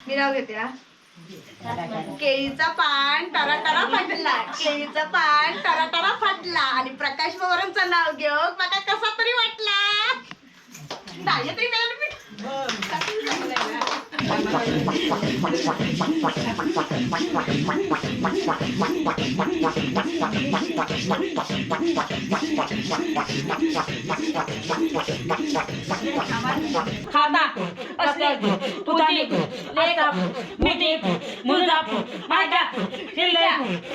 मी नाव घेते हा. केळीचा पान टराटरा फाटला, केळीचा पान टराटरा फाटला आणि प्रकाश पवारांचं नाव घेऊन मला कसा तरी वाटला. नाही तरी खाता असले तुझी लेख मिठी मुजब माझ्या शिल्ले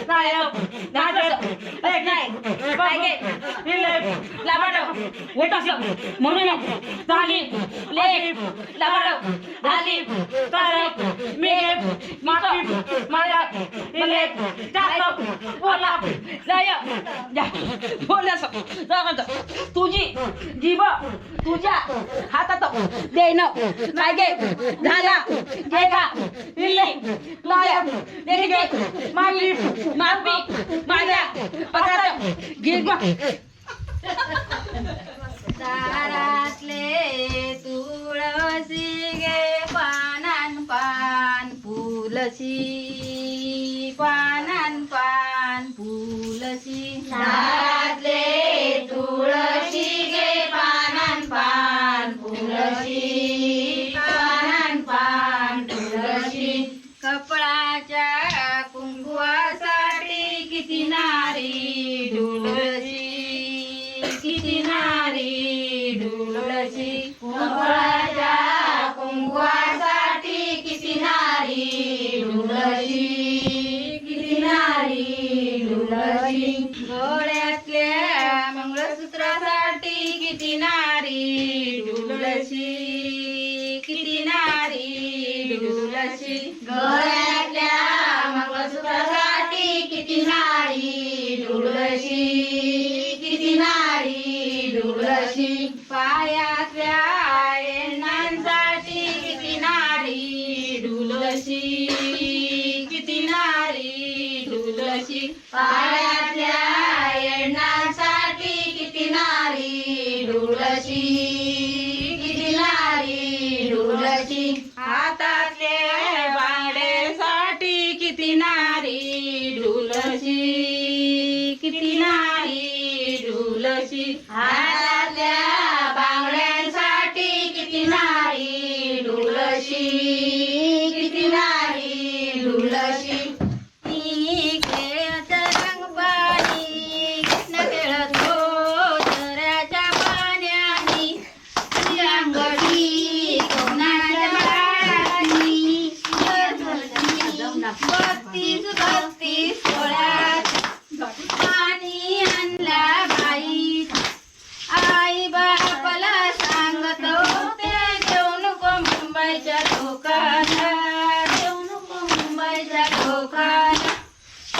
नायक नाटक एक नाही पाहिजे शिल्ले लाबाड उठास म्हणून झाली लेख लाबाड आली कारक मी माफी माझ्या शिल्ले टाक बोला लय बोलस तुझी जीभ तुझ्या हातात देणं काय गे झाला गेगा दिल्ली लायक देणगी माफी माफी माझ्या पदार्थ गिरवा दारातले तुळशी गे पानान पान फुलशी पानान पान फुलशी दारातले तुळशी गे पानान पान फुलशी पानान पान फुलशी कपळाच्या कुंकवासाठी किती नारी डुलशी किती नारी डुलशी कपळाच्या कुंकवासाठी किती नारी डुलशी किती नारी डुलशी गळ्यातल्या मंगळसूत्रासाठी किती नारी डुलशी किती नारी डुलशी गळ्यातल्या मंगळसूत्रासाठी किती नारी डुलशी किती नारी डुलशी पायातल्या येणांसाठी किती नारी डुलशी किती नारी डुलशी पायातल्या येणांसाठी किती नारी डुलशी किती नारी डुलशी हातातले बांगड्यासाठी किती नारी डुलशी किती नारी डुलशी हातातल्या बांगड्यांसाठी किती नारी डुलशी किती नारी डुलशी खेळत रंगपाणी कृष्ण खेळत हो झऱ्याच्या पाण्यानी अंगडी कोणाच्या बाळानी बत्तीस बत्तीस सोळ्यात पाणी आणला बाई आई बापाला सांगत होते देऊ नको मुंबईच्या लोकांना देऊ नको मुंबईच्या लोकांना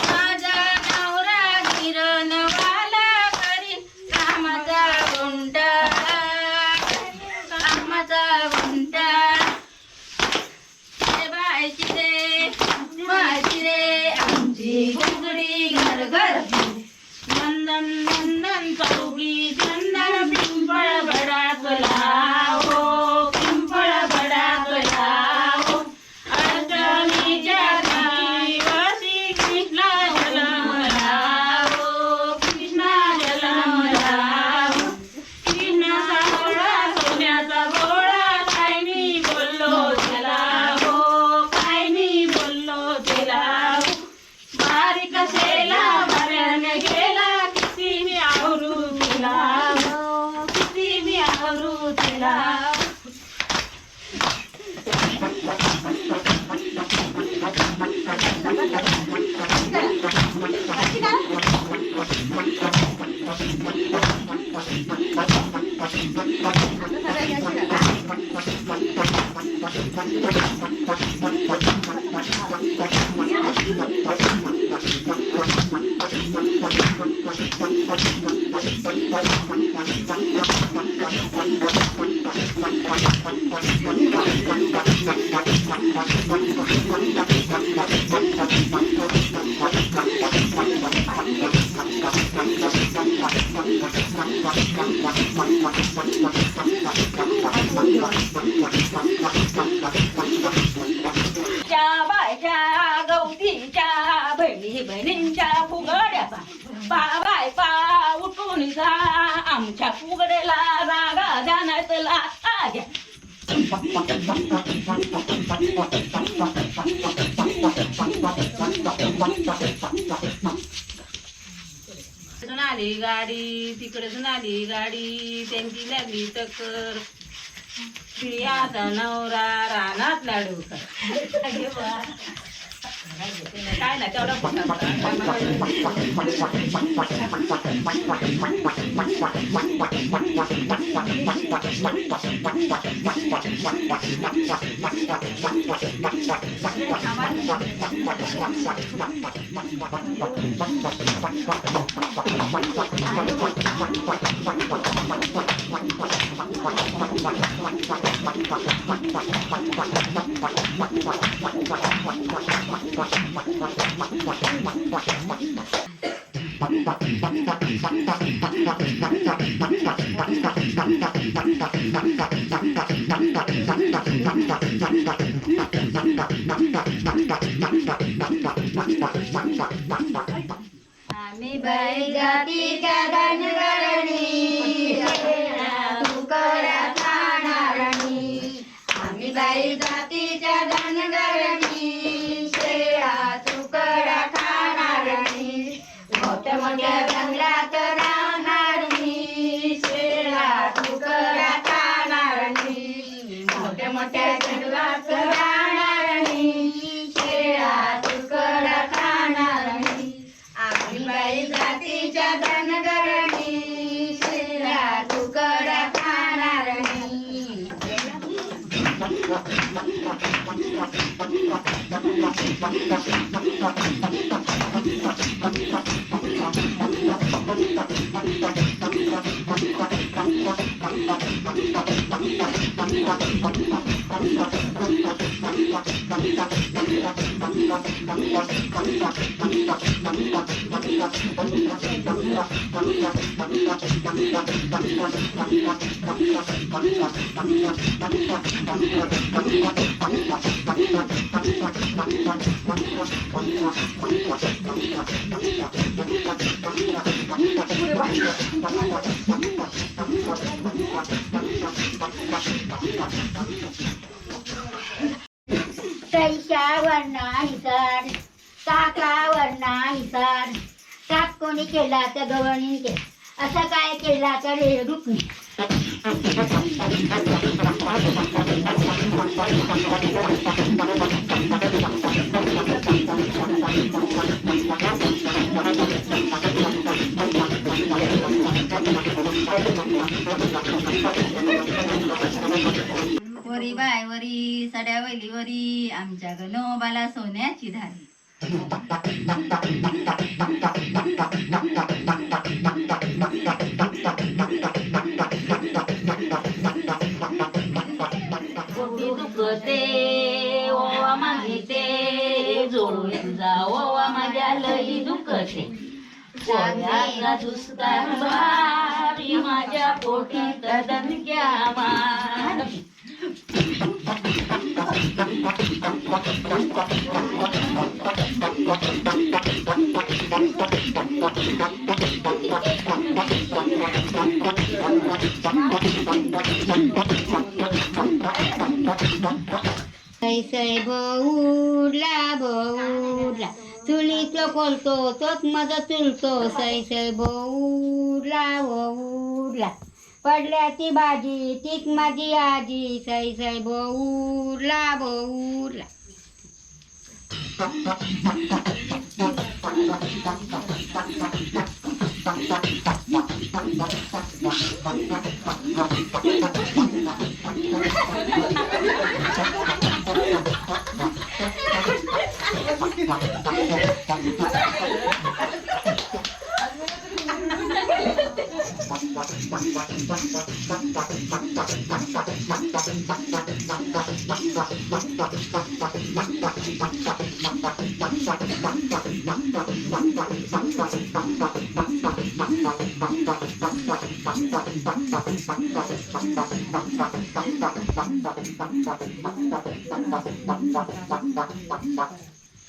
माझा नवरा गिरणवाला करी कामाचा गुंडाळा कामाचा गुंडाळा बायची रे आमची घुगडी घर घर नंदन नंदन चौकी चंदन पिंपळ बडाक लावो पिंपळ बडाक लावो अष्टमीच्या दिवशी कृष्णा जन्म लावो कृष्णा जन्म लावो कृष्ण सावळा सोन्याचा गोळा काय मी बोललो त्याला हो काय मी बोललो त्याला बारीक शेला भरणे गेला किती मी आवरू तिला हो, किती मी आवरू तिला बहिणींच्या फुगड्याचा बाय पा उठून जा आमच्या फुगड्याला रागा जाण्यातला घ्या आली गाडी तिकडे आली गाडी त्यांची लागली टक्कर पिढ्याचा नवरा रानात लाडू काय ना तेवढा आम्ही बाई जातीच्या धनगरणी तुकडा खाणारणी आम्ही बाई जातीच्या धनगरणी शेळा तुकडा खाणारणी मोठ्या मोठ्या बंगल्यात राहणारणी शेळा तुकडा खाणारणी मोठ्या मोठ्या जंगलात राहणारणी शेळा तुकडा खाणारणी आम्ही बाई जातीच्या धनगरणी शेळा तुकडा खाणारणी कैशावर नाही सर काकावर नाही सर काप कोणी केला तर गवळणी के असं काय केला तर रेडूक वरी बाय वरी सड्या वैली वरी आमच्या गणोबाला सोन्याची धारी पोटी दुखते ओवा मागिते जोडून जा ओवा माझ्या लई दुखते पोळ्याचा दुसकार भारी माझ्या पोटी दणक्या मार सै बौरला चुलीतलं कोलतो तोच माझा चुलतो सै बौरला पडल्याची भाजी तीच माझी आजी सै बौरला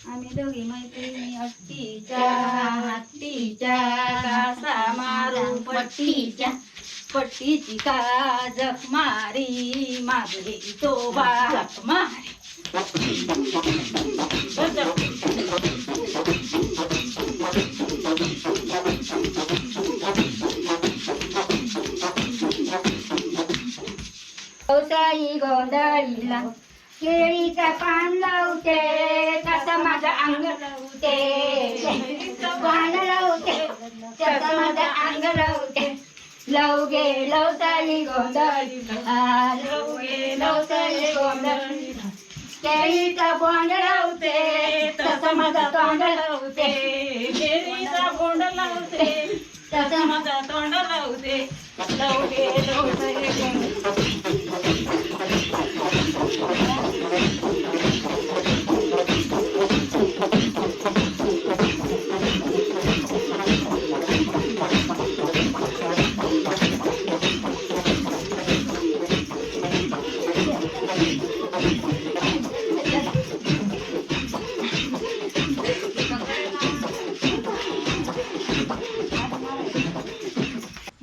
आम्ही दोघी मैत्रिणी हत्तीच्या कासा मारू पट्टीच्या पट्टीची काजक मारी मागे तो बाक मारी. पावसाळी गोंधळीला केळीचा पान लावते तसं माझं अंग लावते पान लावते तसं माझं अंग लावते लवगे लवसाळी गोंधळीला लवसाळी गोंधळीला केळीचा बोंड लावते तसं माझं तोंड लावते केळीचा बोंड लावते तसं माझा तोंड लावते लवगे लवसाळी गोंड.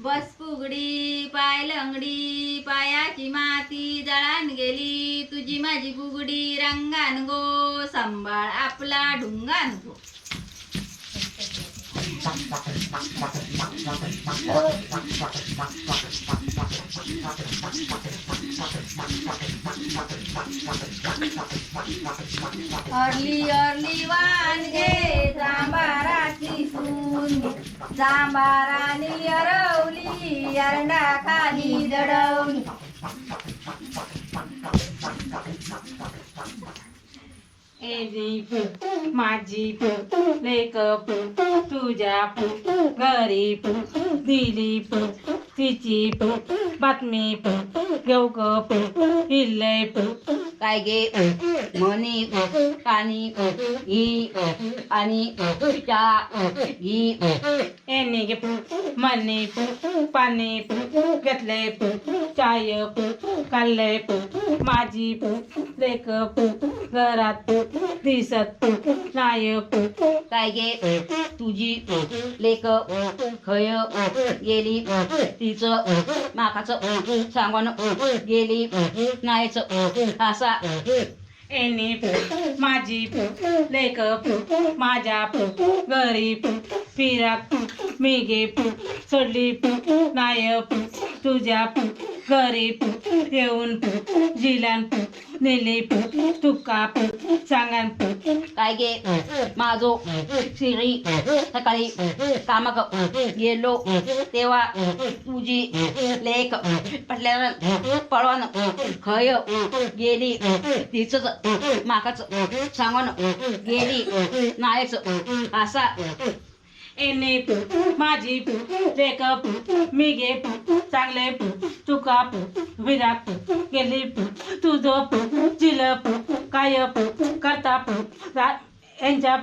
बस फुगडी पाय लंगडी पायाची माती जळान गेली तुझी माझी फुगडी रंगान गो सांभाळ आपला ढुंगान गो. अरली अरली वानगे जांभाराची सून जांभारानी अरवली अरंडा खाली दडवली. माझी लेक तुझ्या घरी दिली तिची बातमी घेऊ हिल्ले काय गे म्हणी पाणी ही आणि ही यांनी म्हणी पाणी घेतले चाय काढले माझी लेक घरात दिसत नाही काय गे तुझी लेक खय गेली तिचं माकाचं सांगून गेली नाहीच असा एनी माझी लेक माझ्या घरी फिरत मी गे सोडली नाही तुझ्या घरी येऊन जिलान नेली तुका सांगान काय गे माझो शिरी सकाळी कामाक गेलो तेव्हा तुझी लेक पटल्यावर पळवून खय गेली तिचंच माकाच सांगून गेली नाहीच असा एने माझी लेक मी गे चांगले तुका विराट गेली तुझं चिलप काय करता यांच्या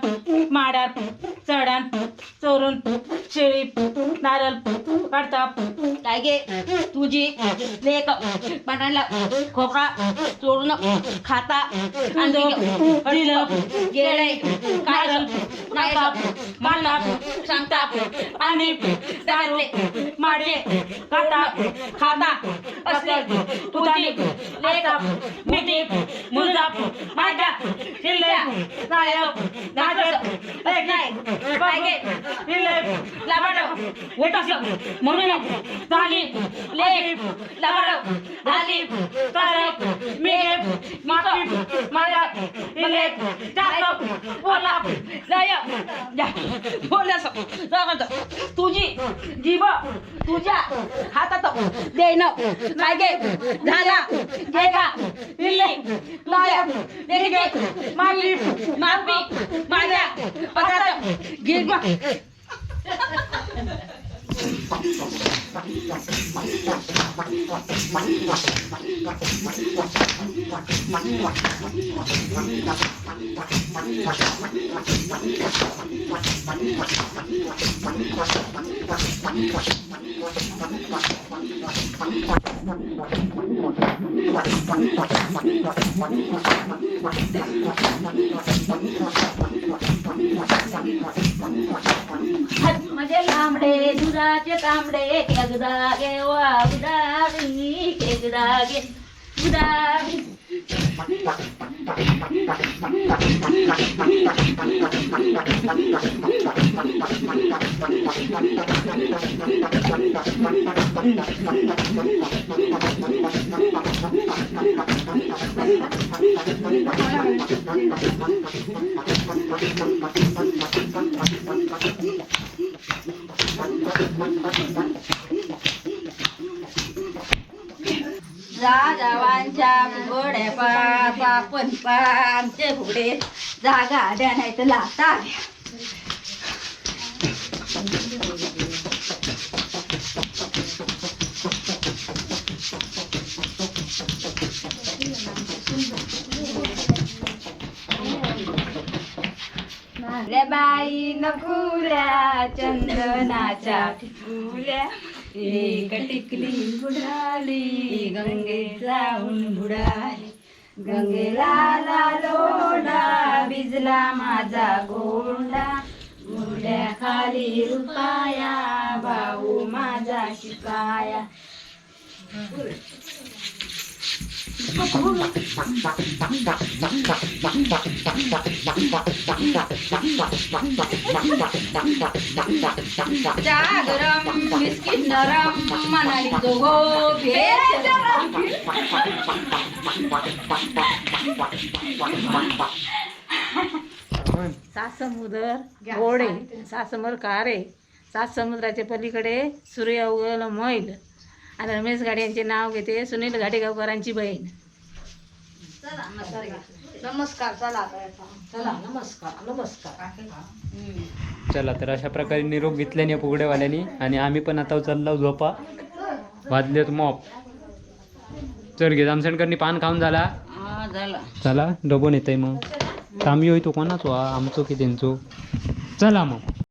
माड्यात चढान चोरून शेळी नारळ काढता काय गे तुझी लेक पाण्याला खोकळा चोरून खाता गेले काय नका मला सांगता आणि दारू माडे खाता खाता असले तुझी लेक मिठी मुलगा माझ्या शिल्ल्या नायक म्हणून झाली लेक झाली मी माझ्या तुझी जीभ तुझ्या हातात देण काय गे झाला गे का माफी माफी माझ्या पत्रात गिरबा दुधाचे तांबडे एकदा गे वा उदारी एकदा गे उदारी. जावांच्या घोड्या पा पण आमचे घोडे जागा द्या नाही तर लाता. बाई नकुल्या चंदनाच्या टिकल्या एक टिकली बुडाली गंगे जाऊन बुडाली. गंगेला लोडा भिजला माझा गोंडा गोंड्या खाली रुपाया भाऊ माझा शिकाया. चहा गरम बिस्किट नरम मनाली दोघो सात समुद्र घोडे सात समुद्र कारे सात समुद्राच्या पलीकडे सूर्य उगवला मैल. आणि रमेश गाडे यांचे नाव घेते सुनील घाटेगावकरांची बहीण. नमस्कार. चला चला नमस्कार नमस्कार. चला तर अशा प्रकारे निरोप घेतल्याने फुगड्यावाल्यानी आणि आम्ही पण आता चाललो झोपा. वाजलेत मॉप. चल घे जामसंडकरनी पान खाऊन झाला. चला डबून येतंय मग. तांबी होय तो कोणाचो आमचो की त्यांचो. चला मग.